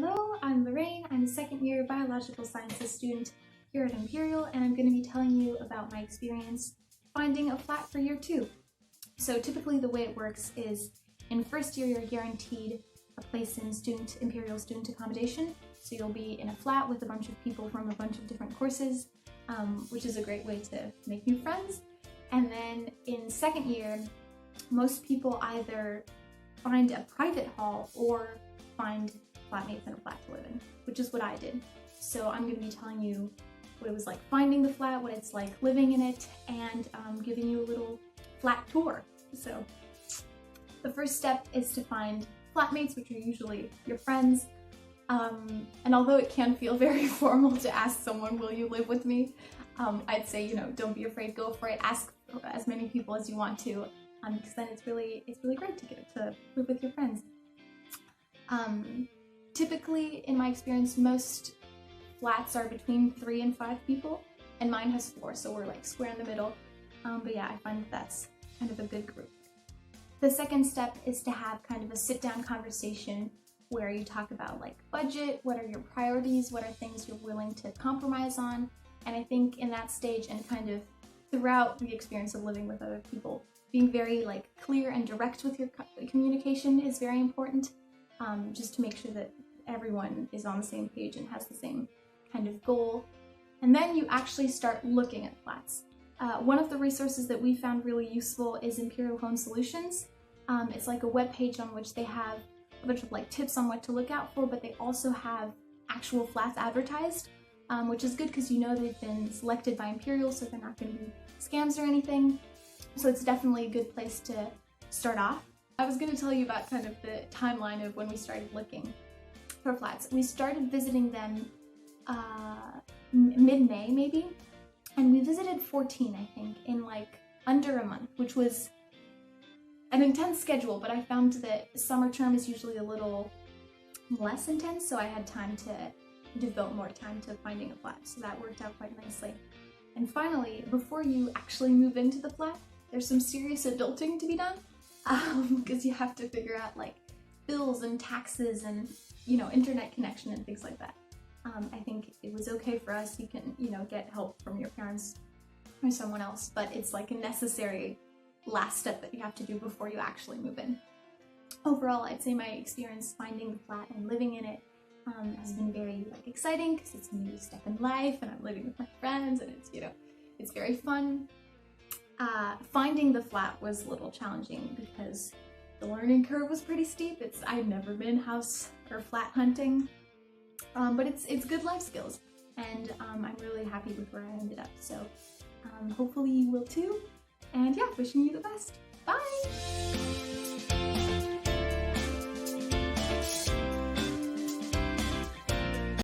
Hello, I'm Lorraine. I'm a second year biological sciences student here at Imperial, and I'm going to be telling you about my experience finding a flat for year 2. So typically the way it works is in first year you're guaranteed a place in Imperial student accommodation. So you'll be in a flat with a bunch of people from a bunch of different courses, which is a great way to make new friends. And then in second year, most people either find a private hall or find flatmates in a flat to live in, which is what I did. So I'm going to be telling you what it was like finding the flat, what it's like living in it, and giving you a little flat tour. So the first step is to find flatmates, which are usually your friends. And although it can feel very formal to ask someone, will you live with me? I'd say, don't be afraid, go for it. Ask as many people as you want to, because then it's really great to get to live with your friends. Typically, in my experience, most flats are between 3 and 5 people, and mine has 4, so we're like square in the middle. But yeah, I find that's kind of a good group. The second step is to have kind of a sit-down conversation where you talk about like budget, what are your priorities, what are things you're willing to compromise on, and I think in that stage and kind of throughout the experience of living with other people, being very like clear and direct with your communication is very important, just to make sure that everyone is on the same page and has the same kind of goal. And then you actually start looking at flats. One of the resources that we found really useful is Imperial Home Solutions. It's like a web page on which they have a bunch of like tips on what to look out for, but they also have actual flats advertised, which is good because they've been selected by Imperial, so they're not going to be scams or anything. So it's definitely a good place to start off. I was going to tell you about kind of the timeline of when we started looking for flats. We started visiting them mid-May maybe, and we visited 14, I think, in like under a month, which was an intense schedule, but I found that summer term is usually a little less intense, so I had time to devote more time to finding a flat, so that worked out quite nicely. And finally, before you actually move into the flat, there's some serious adulting to be done, because you have to figure out like bills and taxes and internet connection and things like that. I think it was okay for us. You can get help from your parents or someone else, but it's like a necessary last step that you have to do before you actually move in. Overall, I'd say my experience finding the flat and living in it has been very exciting because it's a new step in life and I'm living with my friends and it's very fun. Finding the flat was a little challenging because the learning curve was pretty steep. I've never been house or flat hunting, but it's good life skills, and I'm really happy with where I ended up. So hopefully you will too. And yeah, wishing you the best. Bye!